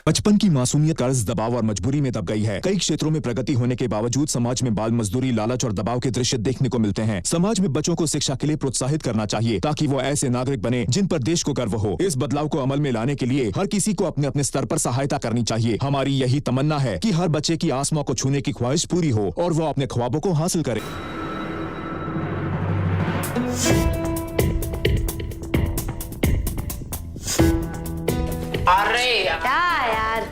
बचपन की मासूमियत कर्ज, दबाव और मजबूरी में दब गई है। कई क्षेत्रों में प्रगति होने के बावजूद समाज में बाल मजदूरी, लालच और दबाव के दृश्य देखने को मिलते हैं। समाज में बच्चों को शिक्षा के लिए प्रोत्साहित करना चाहिए ताकि वो ऐसे नागरिक बने जिन पर देश को गर्व हो। इस बदलाव को अमल में लाने के लिए हर किसी को अपने अपने स्तर पर सहायता करनी चाहिए। हमारी यही तमन्ना है कि हर बच्चे की आसमां को छूने की ख्वाहिश पूरी हो और वो अपने ख्वाबों को हासिल करे। अरे क्या यार,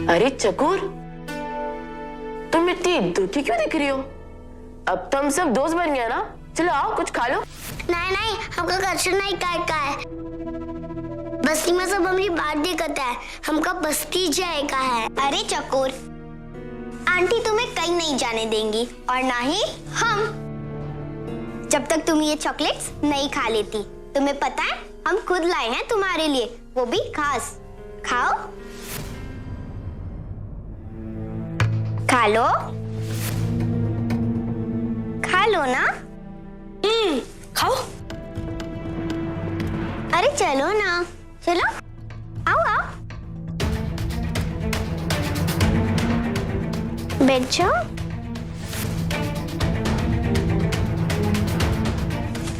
अरे चकोर, तुम इतनी दुखी क्यों दिख रही हो? अब तो हम सब दोस्त बन गया ना। चलो आओ कुछ खा लो। नहीं नहीं, हमका कच्चा नहीं का है। बस्ती में सब हमारी बात देखता है, हमका बस्ती जाएगा है। अरे चकोर, आंटी तुम्हें कहीं नहीं जाने देंगी और ना ही हम, जब तक तुम ये चॉकलेट्स नहीं खा लेती। तुम्हें पता है हम खुद लाए हैं तुम्हारे लिए, वो भी खास। खाओ, खा लो, खा लो ना। खाओ। अरे चलो ना, चलो आओ आओ, बैठ जाओ।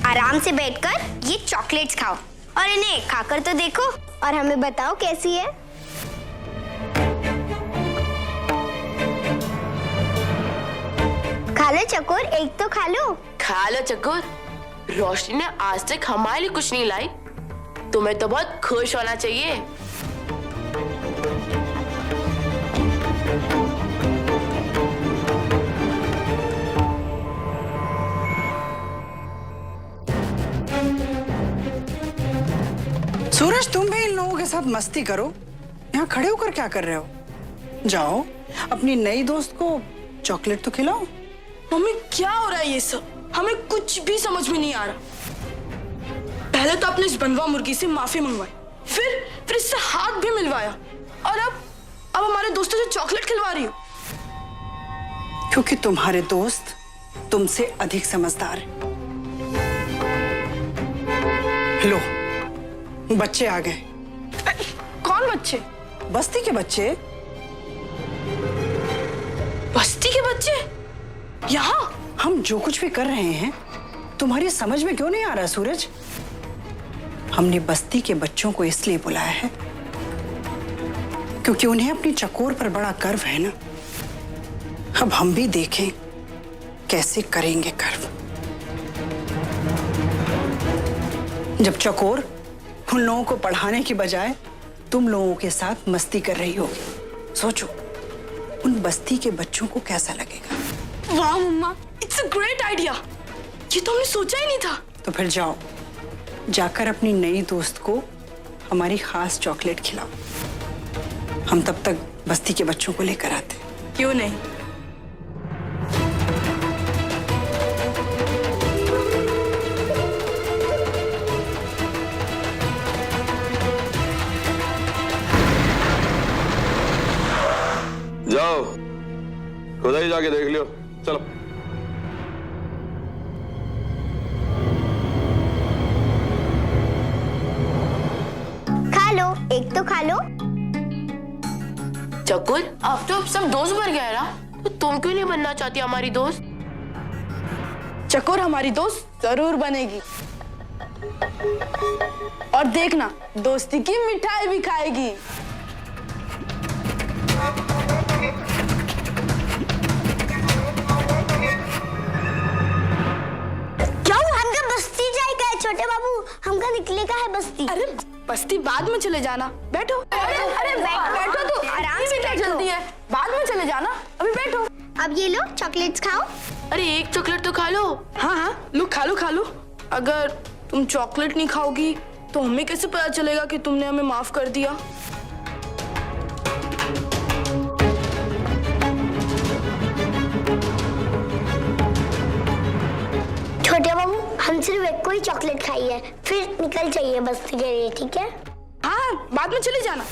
आराम से बैठकर ये चॉकलेट्स खाओ और इन्हें खाकर तो देखो और हमें बताओ कैसी है। खा लो चकोर, एक तो खा लो। खा लो चकोर। रोशनी ने आज तक हमारे लिए कुछ नहीं लाई, तुम्हें तो बहुत खुश होना चाहिए। सूरज, तुम भी इन लोगों के साथ मस्ती करो। यहाँ खड़े होकर क्या कर रहे हो? जाओ अपनी नई दोस्त को चॉकलेट तो खिलाओ। मम्मी क्या हो रहा है ये सब? हमें कुछ भी समझ में नहीं आ रहा। पहले तो आपने इस बनवा मुर्गी से माफी मंगवाई, फिर इससे हाथ भी मिलवाया और अब हमारे दोस्तों से चॉकलेट खिलवा रही हो। क्योंकि तुम्हारे दोस्त तुमसे अधिक समझदार हैं। लो, बच्चे आ गए। कौन बच्चे? बस्ती के बच्चे। बस्ती के बच्चे यहाँ? हम जो कुछ भी कर रहे हैं तुम्हारी समझ में क्यों नहीं आ रहा सूरज? हमने बस्ती के बच्चों को इसलिए बुलाया है क्योंकि उन्हें अपनी चकोर पर बड़ा गर्व है ना। अब हम भी देखें कैसे करेंगे गर्व। जब चकोर उन लोगों को पढ़ाने की बजाय तुम लोगों के साथ मस्ती कर रही होगी, सोचो उन बस्ती के बच्चों को कैसा लगेगा। वाह मम्मा, इट्स अ ग्रेट आइडिया। ये तो हमने सोचा ही नहीं था। तो फिर जाओ, जाकर अपनी नई दोस्त को हमारी खास चॉकलेट खिलाओ। हम तब तक बस्ती के बच्चों को लेकर आते। क्यों नहीं? जाओ खुदा ही जाके देख लियो। चलो खा लो, एक तो खा लो। चकोर, अब तो सब दोस्त बन गए ना, तो तुम क्यों नहीं बनना चाहती हमारी दोस्त? चकोर हमारी दोस्त जरूर बनेगी और देखना दोस्ती की मिठाई भी खाएगी। क्यों? हमका बस्ती जाएगा है छोटे बाबू, हमका निकले का है बस्ती। अरे बस्ती बाद में चले जाना, बैठो। अरे बैठो तो आराम से बैठो। जल्दी है, बाद में चले जाना, अभी बैठो। अब ये लो चॉकलेट्स खाओ। अरे एक चॉकलेट तो खा लो। हाँ, लो खा लो खा लो। अगर तुम चॉकलेट नहीं खाओगी तो हमें कैसे पता चलेगा कि तुमने हमें माफ कर दिया? छोटे बाबू, हम सिर्फ एक को ही चॉकलेट खाई है, फिर निकल जाइए बस्ती के लिए, ठीक है? हाँ, बाद में चले जाना।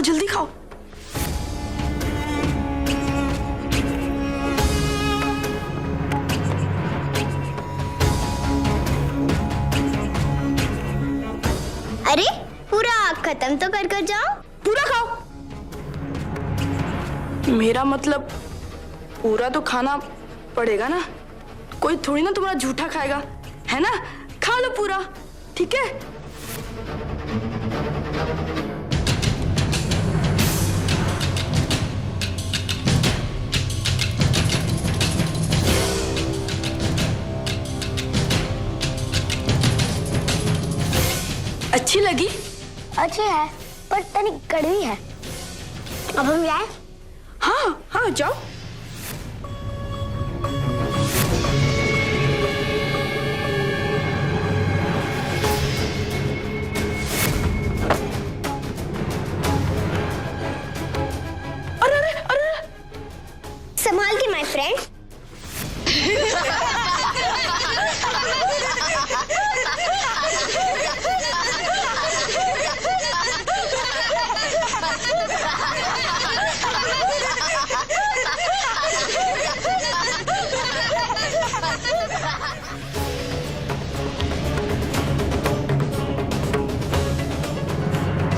जल्दी खाओ। अरे पूरा खत्म तो कर जाओ। पूरा खाओ। मेरा मतलब पूरा तो खाना पड़ेगा ना, कोई थोड़ी ना तुम्हारा झूठा खाएगा, है ना? खा लो पूरा, ठीक है? अच्छी लगी? अच्छी है पर तनी कड़वी है। अब हम जाए? हाँ हाँ जाओ। अरे अरे अरे संभाल के my friend.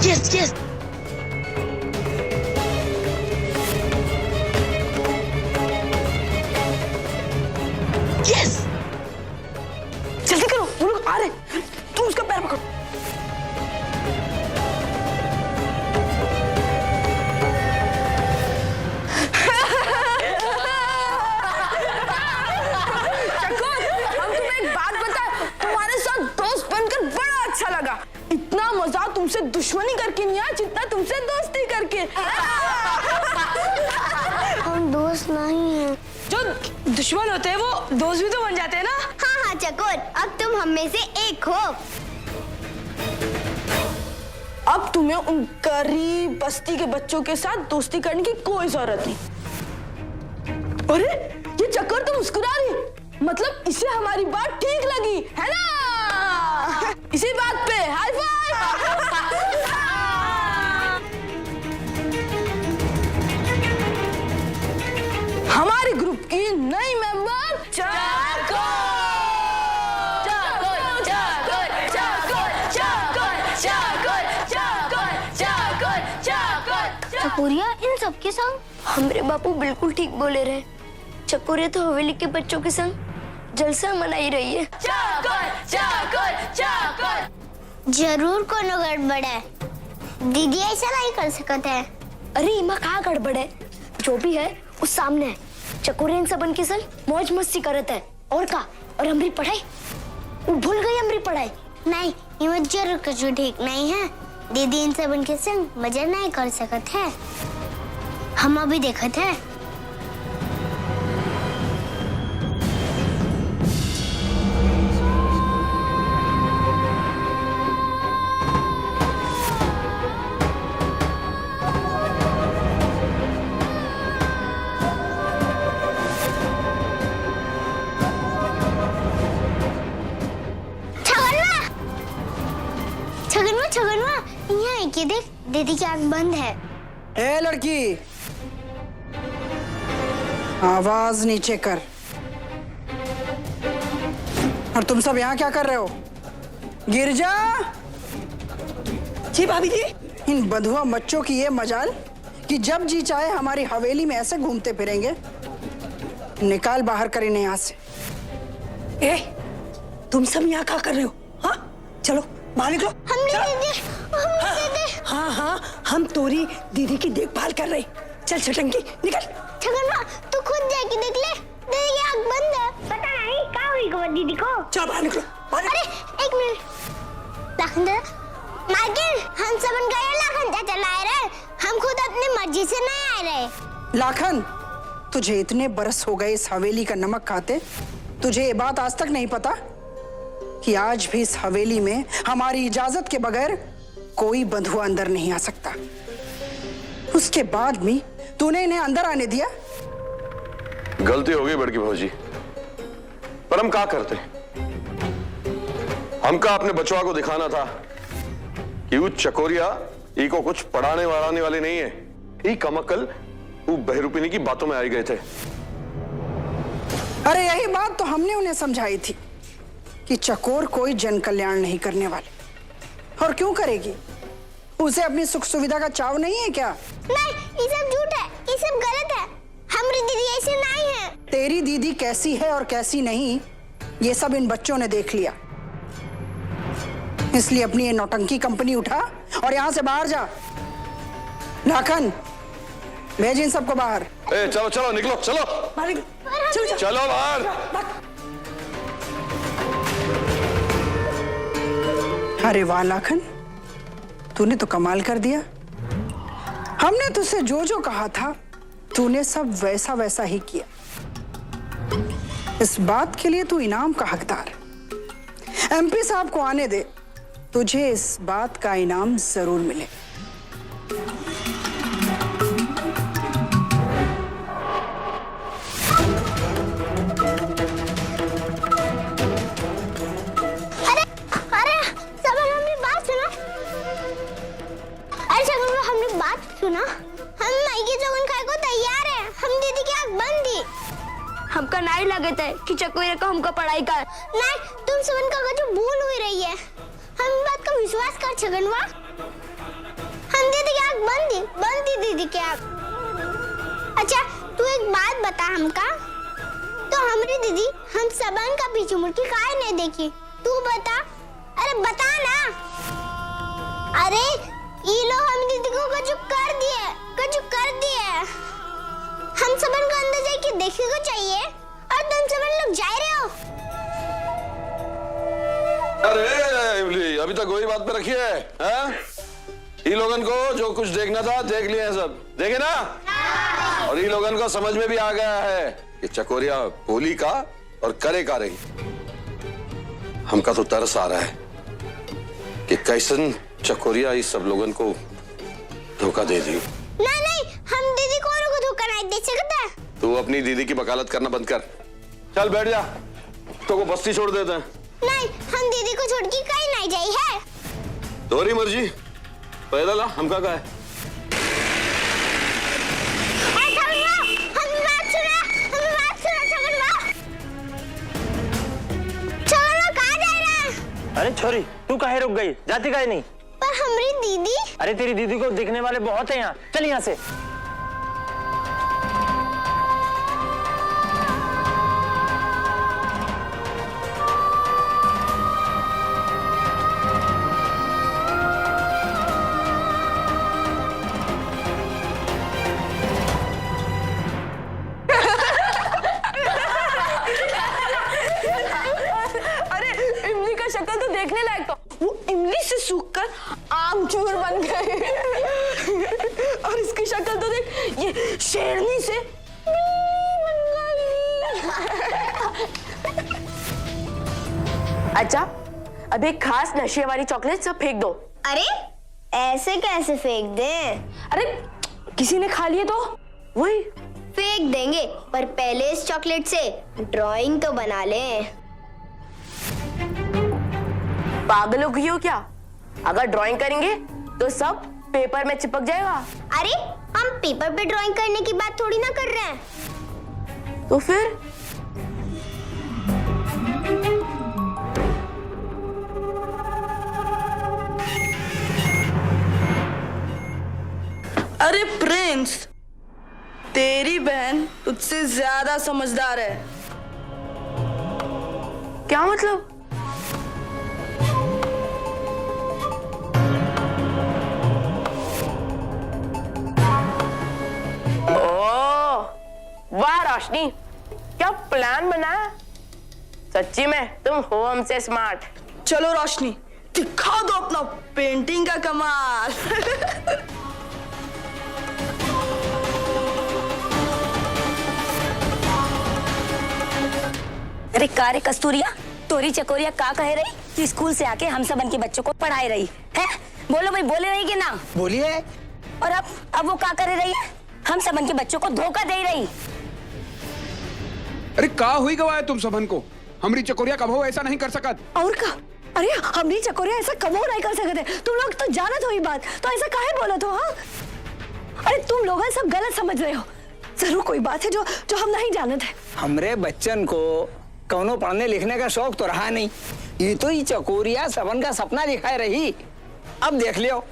Yes yes. Yes जल्दी करो, वो लोग आ रहे। तुम उसका पैर पकड़ो। चकोर, हम तुम्हें एक बात बताएं, तुम्हारे साथ दोस्त बनकर बड़ा अच्छा लगा। इतना मजा तुमसे दुश्मनी करके नहीं आया जितना तुमसे दोस्ती करके। हम दोस्त नहीं हैं। जो दुश्मन होते हैं वो दोस्त भी तो बन जाते हैं ना। हाँ हाँ चकोर, अब तुम हम में से एक हो। अब तुम्हें उन गरीब बस्ती के बच्चों के साथ दोस्ती करने की कोई जरूरत नहीं। अरे ये चक्कर तो मुस्कुरा रही, मतलब इसे हमारी बात ठीक लगी, है ना? इसी बात पे हाई फाइव। हमारे ग्रुप की नई मेंबर चकोर। चकोर चकोर चकोर चकोर चकोर चकोर चकोर चकोर। चकोरिया इन सबके संग? हमारे बापू बिल्कुल ठीक बोले रहे। चकोरिया तो हवेली के बच्चों के संग जलसा मनाई रही है। चकोर चकोर चकोर। जरूर कोनो गड़बड़ है। दीदी ऐसा नहीं कर सकते है। अरे इमा कहाँ गड़बड़ है? जो भी है वो सामने है। चकोरे इन सबन के संग मौज मस्ती करत है और का। और हमारी पढ़ाई वो भूल गई। हमारी पढ़ाई नहीं, ये मत जरूर कुछ ठीक नहीं है। दीदी इन सब उनके संग मजा नहीं कर सकत है। हम अभी देखत है। छगनवा यहाँ है कि देख, दीदी की आंख बंद है। ए लड़की, आवाज नीचे कर। और तुम सब यहाँ क्या कर रहे हो? गिरजा। जी भाभी जी। इन बंधुआ बच्चों की ये मजाल कि जब जी चाहे हमारी हवेली में ऐसे घूमते फिरेंगे। निकाल बाहर कर इन्हें यहाँ से। ए, तुम सब यहाँ क्या कर रहे हो? हाँ चलो बाहर निकलो। हाँ हाँ, हम तोरी दीदी की देखभाल कर रहे। चल छटंकी निकल। छगनवा तू खुद जाके देख ले, दीदी की आंख बंद है। पता नहीं क्या हुई गो दीदी को। चल बाहर निकलो। अरे एक मिनट लाखन दादा, मार्किन हम सब गए लाखन चाचा लाए रहे। हम खुद अपनी मर्जी से नहीं आए रहे। लाखन, तुझे इतने बरस हो गए इस हवेली का नमक खाते, तुझे ये बात आज तक नहीं पता कि आज भी इस हवेली में हमारी इजाजत के बगैर कोई बंधुआ अंदर नहीं आ सकता। उसके बाद भी तूने इन्हें अंदर आने दिया। गलती हो गई बड़की भौजी, पर हम क्या करते? हमका अपने बचवा को दिखाना था कि वो चकोरिया ई को कुछ पढ़ाने वढ़ाने वाले नहीं है। ई कमकल वो बहरूपिनी की बातों में आ गए थे। अरे यही बात तो हमने उन्हें समझाई थी कि चकोर कोई जन कल्याण नहीं करने वाले। और क्यों करेगी? उसे अपनी सुख सुविधा का चाव नहीं है क्या? नहीं, ये सब झूठ है, ये सब गलत है। हमारी दीदी ऐसी नहीं है। तेरी दीदी कैसी है और कैसी नहीं, ये सब इन बच्चों ने देख लिया। इसलिए अपनी ये नौटंकी कंपनी उठा और यहां से बाहर जा। लाखन, भेज इन सबको बाहर। ए, चलो चलो निकलो, चलो मालिक चलो चलो बाहर। अरे वाह लाखन, तूने तो कमाल कर दिया। हमने तुझसे जो जो कहा था तूने सब वैसा वैसा ही किया। इस बात के लिए तू इनाम का हकदार है। एमपी साहब को आने दे, तुझे इस बात का इनाम जरूर मिले। अरे अरे सबन, हमने बात सुना। अरे सबन, हमने बात सुना। हम माई के जोगन खाए को तैयार है। हम दीदी की आंख बंद दी। हमका नहीं लगे थे कि चकोरे का हमका पढ़ाई का। नहीं, तुम सबन का जो भूल हुई रही है। हम बात का विश्वास कर छगनवा। हम दीदी की आंख बंद दी दीदी की आंख। अच्छा, तू एक बात बता हमका, तो हमारी दीदी हम सबन का पीछे मुड़ के काहे नहीं देखी? तू बता। अरे बता ना। अरे ये लोग हम दीदी को कुछ कर दिए। हम सबन को अंदर जाके देखने को चाहिए और तुम सबन लोग जा रहे हो। अरे इमली, अभी तक वही बात पे रखी है, हैं? ई लोगन को जो कुछ देखना था देख लिया है सब, देखे ना? और ई लोगन को समझ में भी आ गया है कि चकोरिया बोली का और करे का रही। हमका तो तरस आ रहा है कि कैसन चकोरिया इस सब लोगन को धोखा दे दी। नहीं, हम दीदी को धोखा नहीं दे सकते। तू अपनी दीदी की वकालत करना बंद कर। चल बैठ जा, तो को बस्ती छोड़ देते हैं। नहीं, हम दीदी को छोड़ के कहीं नहीं जाई है। तोरी मर्जी, पैदल आ, हमका का है। अरे छोरी, तू काहे रुक गई? जाती काहे नहीं? पर हमारी दीदी। अरे तेरी दीदी को देखने वाले बहुत हैं यहाँ, चल यहाँ से। शक्ल तो देखने लायक था। वो इमली से सूखकर आमचूर बन गए। और इसकी शक्ल तो देख, ये शेरनी से बन गई। अच्छा, अब एक खास नशे वाली चॉकलेट सब फेंक दो। अरे ऐसे कैसे फेंक दे? अरे किसी ने खा लिए तो वही फेंक देंगे, पर पहले इस चॉकलेट से ड्राइंग तो बना ले। पागल हो गई हो क्या? अगर ड्राइंग करेंगे तो सब पेपर में चिपक जाएगा। अरे हम पेपर पे ड्राइंग करने की बात थोड़ी ना कर रहे हैं। तो फिर अरे प्रिंस, तेरी बहन तुझसे ज्यादा समझदार है। क्या मतलब? वाह रोशनी, क्या प्लान बनाया। सच्ची में तुम हो हमसे स्मार्ट। चलो रोशनी, दिखा दो अपना पेंटिंग का कमाल। अरे कारे कस्तूरिया, तोरी चकोरिया का कह रही कि स्कूल से आके हम सबन के बच्चों को पढ़ाई रही है? बोलो भाई, बोले रही कि ना? बोलिए। और अब वो का करे रही है? हम सबन के बच्चों को धोखा दे रही। अरे का हुई गवा है तुम सबन को? हमारी चकोरिया कब हो ऐसा नहीं कर सकत। और का अरे हमरी चकोरिया ऐसा कबो नहीं कर सकते। तुम लोग तो जानत हो ये बात, तो ऐसा काहे बोलत हो? हाँ, अरे तुम लोग सब गलत समझ रहे हो। जरूर कोई बात है जो जो हम नहीं जानत है। हमरे बच्चन को कौनो पढ़ने लिखने का शौक तो रहा नहीं, ये तो ही चकोरिया सबन का सपना दिखाई रही। अब देख लियो,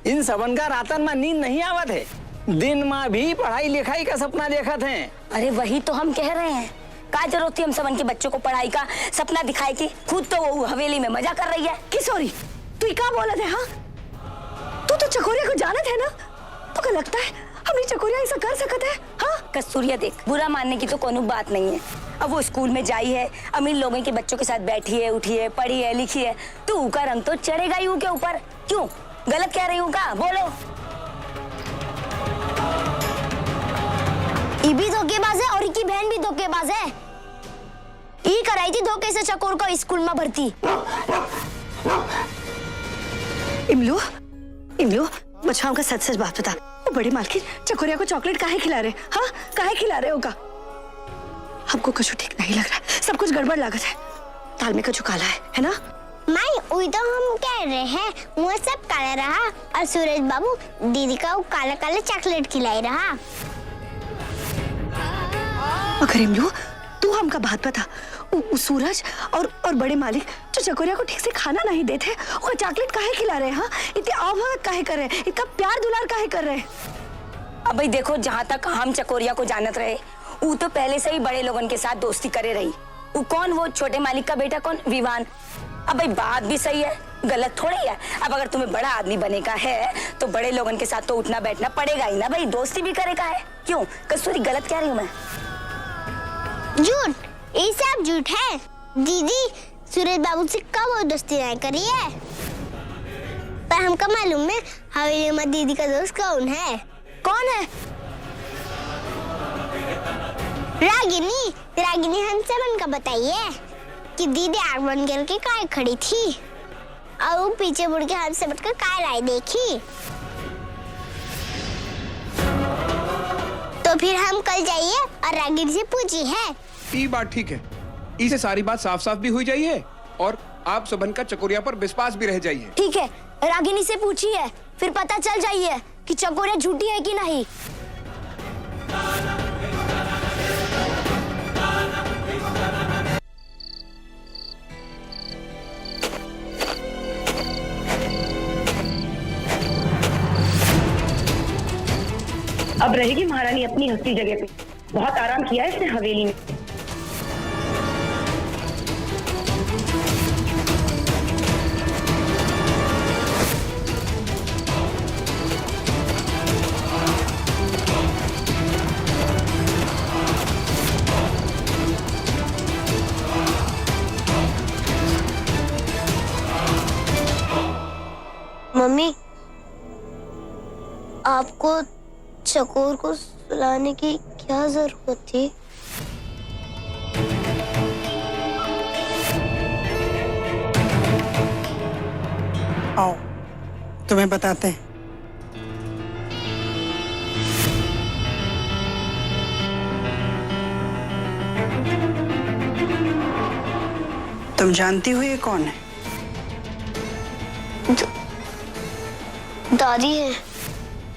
इन सबन का रातन में नींद नहीं आवत है, दिन में भी पढ़ाई लिखाई का सपना देखत हैं। अरे वही तो हम कह रहे हैं, का जरूरत थी हम सबन के बच्चों को पढ़ाई का सपना दिखाई की? खुद तो वो हवेली में मजा कर रही है। किशोरी तू क्या बोलत है? हाँ, तू तो चकोरिया को जानत है ना, तो क्या लगता है हमरी चकोरिया ऐसा कर सकत है? हाँ कस्तूरिया देख, बुरा मानने की तो कोनो बात नहीं है। अब वो स्कूल में जाई है, अमीर लोगों के बच्चों के साथ बैठी है, उठी है, पढ़ी है, लिखी है, तो ऊका रंग तो चढ़ेगा ही के ऊपर। क्यों गलत कह रही हूँ का? बोलो। ये भी धोखेबाज है और इनकी बहन भी धोखेबाज है। ये कराई थी धोखे से चकोर को स्कूल में भर्ती। इमलू, इमलू बच्चों का सच सच बात बता, वो बड़ी मालकिन चकोरिया को चॉकलेट काहे खिला रहे? हाँ काहे खिला रहे होगा? हमको कुछ ठीक नहीं लग रहा, सब कुछ गड़बड़ लागत है। ताल में कुछ काला है ना? माई वही तो हम कह रहे हैं, वो सब काला रहा और सूरज बाबू दीदी का वो काला काला चॉकलेट खिलाई रहा। मगर इमलू तू हमका बात बता, सूरज और बड़े मालिक जो चकोरिया को ठीक से खाना नहीं देते, वो चॉकलेट काहे खिला रहे? हाँ इतने आवभगत काहे कर रहे, इतना प्यार दुलार काहे कर रहे? अब भाई देखो, जहाँ तक हम चकोरिया को जानत रहे, वो तो पहले से ही बड़े लोगन के साथ दोस्ती करे रही। वो कौन, वो छोटे मालिक का बेटा कौन, विवान। अब भाई बात भी सही है, गलत थोड़ी है। अब अगर तुम्हें बड़ा आदमी बने का है तो बड़े लोगन के साथ तो उठना बैठना पड़ेगा ही ना भाई, दोस्ती भी करेगा है। क्यों कस्तूरी, गलत कह रही हूँ मैं? झूठ, ये सब झूठ है। दीदी सूरज बाबू से कब वो दोस्ती नहीं करी है, पर हमको मालूम है हवेली में दीदी का दोस्त कौन है। कौन है? रागिनी। रागिनी हम सबन का बताइए कि दीदी आग बन के काय खड़ी थी और वो पीछे मुड़ के हम सबन का काय लाई देखी। तो फिर हम कल जाइए और रागिनी से पूछी है। ये बात ठीक है, इसे सारी बात साफ साफ भी हुई जाइए और आप सबन का चकोरिया पर विश्वास भी रह जाइए। ठीक है, रागिनी से पूछी है, फिर पता चल जाइए कि चकोरिया झूठी है कि नहीं। अब रहेगी महारानी अपनी हंसी जगह पे। बहुत आराम किया है इसने हवेली में। मम्मी, आपको चकोर को सुलाने की क्या जरूरत थी? आओ तुम्हें बताते हैं। तुम जानती हो ये कौन है? दादी है।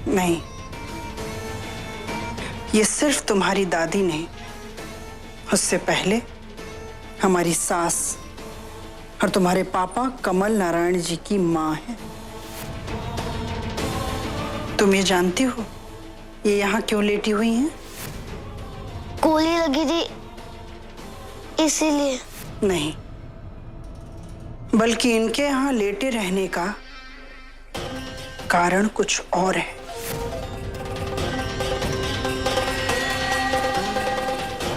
नहीं, ये सिर्फ तुम्हारी दादी नहीं, उससे पहले हमारी सास और तुम्हारे पापा कमल नारायण जी की माँ है। तुम ये जानती हो ये यहाँ क्यों लेटी हुई हैं? गोली लगी थी इसीलिए। नहीं, बल्कि इनके यहाँ लेटे रहने का कारण कुछ और है।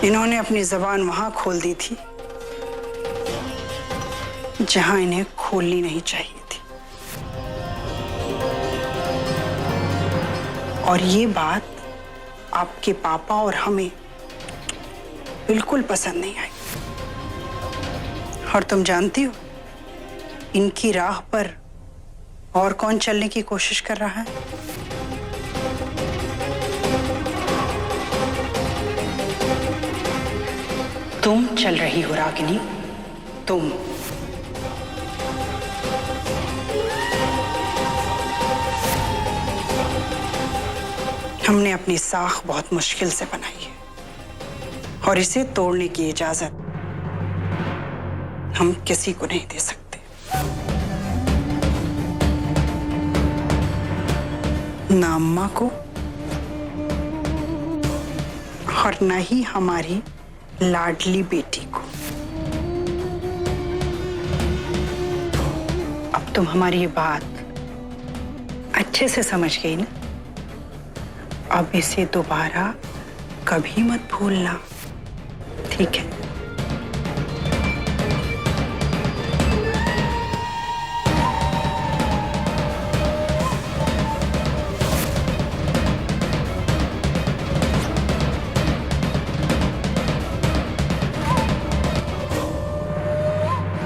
इन्होंने अपनी जबान वहां खोल दी थी जहां इन्हें खोलनी नहीं चाहिए थी, और ये बात आपके पापा और हमें बिल्कुल पसंद नहीं आई। और तुम जानती हो इनकी राह पर और कौन चलने की कोशिश कर रहा है? तुम चल रही हो रागिनी, तुम। हमने अपनी साख बहुत मुश्किल से बनाई है और इसे तोड़ने की इजाजत हम किसी को नहीं दे सकते। ना अम्मा को और न ही हमारी लाडली बेटी को। अब तुम हमारी ये बात अच्छे से समझ गई ना? अब इसे दोबारा कभी मत भूलना, ठीक है?